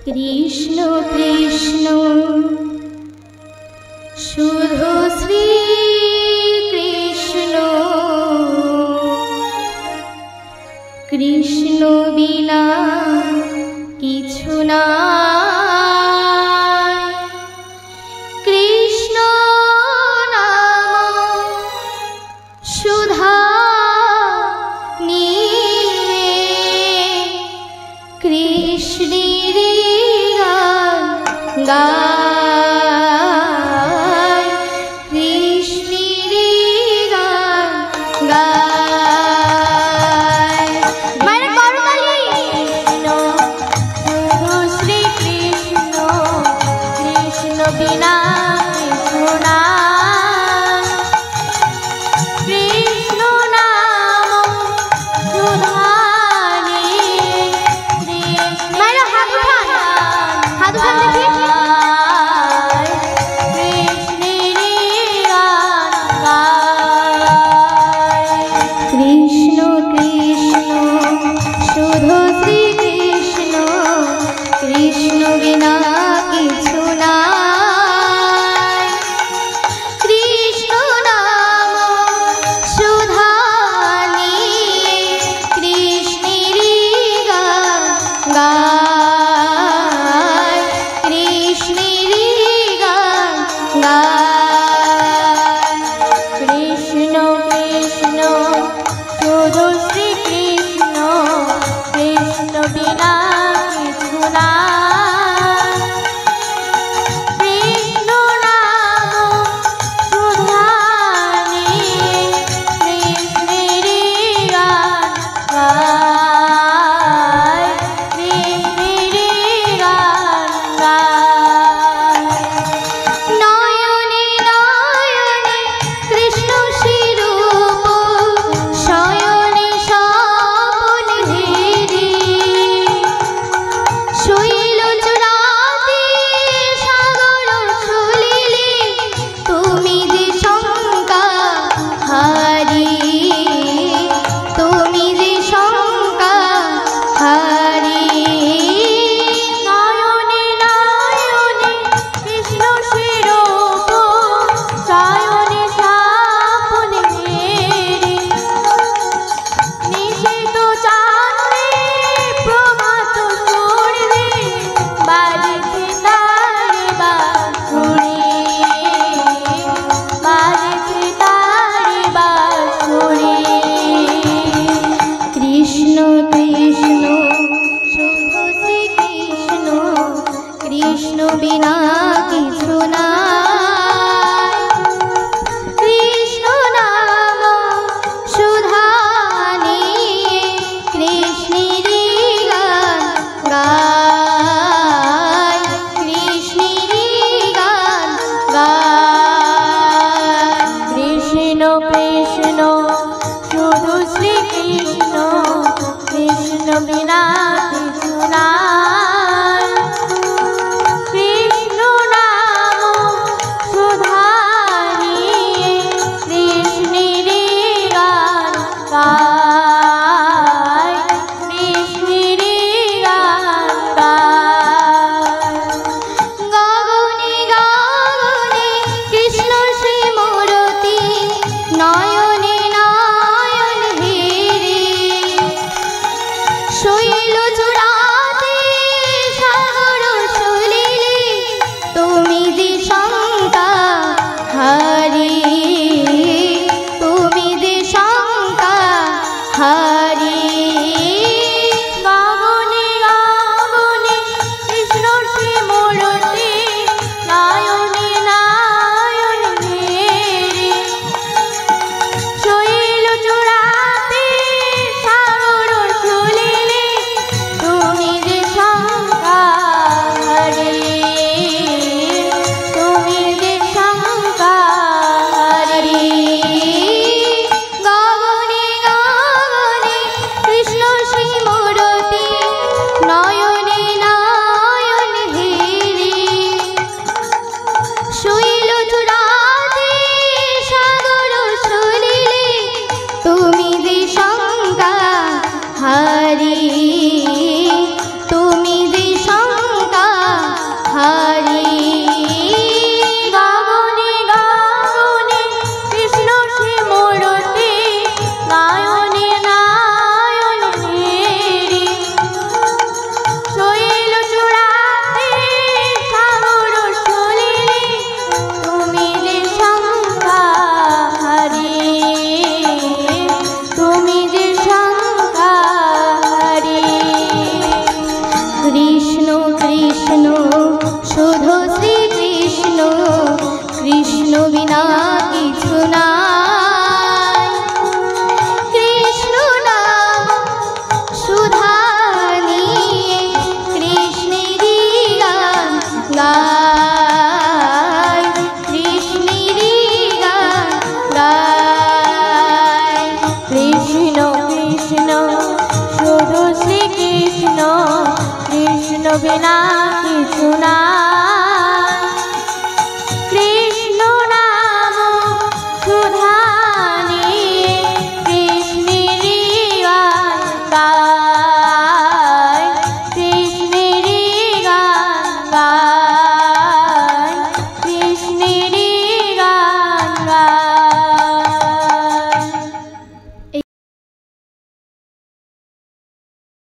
কৃষ্ণ কৃষ্ণ শুধু শ্রী কৃষ্ণ, কৃষ্ণ বিনা কিছু না। কৃষ্ণ নাম সুধা নিয়ে কৃষ্ণের গান গায়, কৃষ্ণের গান গায়। মায়ের করতালি। কৃষ্ণ শুধু শ্রী কৃষ্ণ, কৃষ্ণ বিনা কিছু না। কৃষ্ণ নাম সুধা নিয়ে মায়ের হাত উঠান, হাত উঠান দেখি। কৃষ্ণ কৃষ্ণ শুধু শ্রী কৃষ্ণ, কৃষ্ণ বিনা কিছু না। কৃষ্ণ নাম সুধা নিয়ে কৃষ্ণের গান গায়, কৃষ্ণের গান গায়। কৃষ্ণ কৃষ্ণ শুধু শ্রী কৃষ্ণ, কৃষ্ণ বিনা কিছু না। কৃষ্ণ নাম সুধা নিয়ে কৃষ্ণের গান গায়, কৃষ্ণের গান গায়। নয়নে নয়নে কৃষ্ণ স্বরূপ, শয়নে স্বপন ধীরে। শৈল চূড়াতে সাগর সলিলে তুমি যে শঙ্কা হারি, তুমি যে শঙ্কা হারি। নয়নে নয়নে কৃষ্ণ স্বরূপ, শয়নে স্বপন ধীরে। নিশিত চাঁদে প্রভাত সূর্যে বাজছে তার বাঁশুরি, বাজছে তার বাঁশুরি। কৃষ্ণ কৃষ্ণ শুধু শ্রী কৃষ্ণ, কৃষ্ণ বিনা কিছু না। কৃষ্ণ নাম সুধা নিয়ে কৃষ্ণের গান গায়, কৃষ্ণের গান গায়। কৃষ্ণ কৃষ্ণ শুধু শ্রী কৃষ্ণ, কৃষ্ণ বিনা কিছু না। কৃষ্ণ কৃষ্ণ বিনা কিছু নাই। কৃষ্ণ নাম সুধা নিয়ে কৃষ্ণেরই গান গায়, কৃষ্ণেরই গান গায়। কৃষ্ণ কৃষ্ণ শুধু শ্রীকৃষ্ণ, কৃষ্ণ বিনা কিছু না।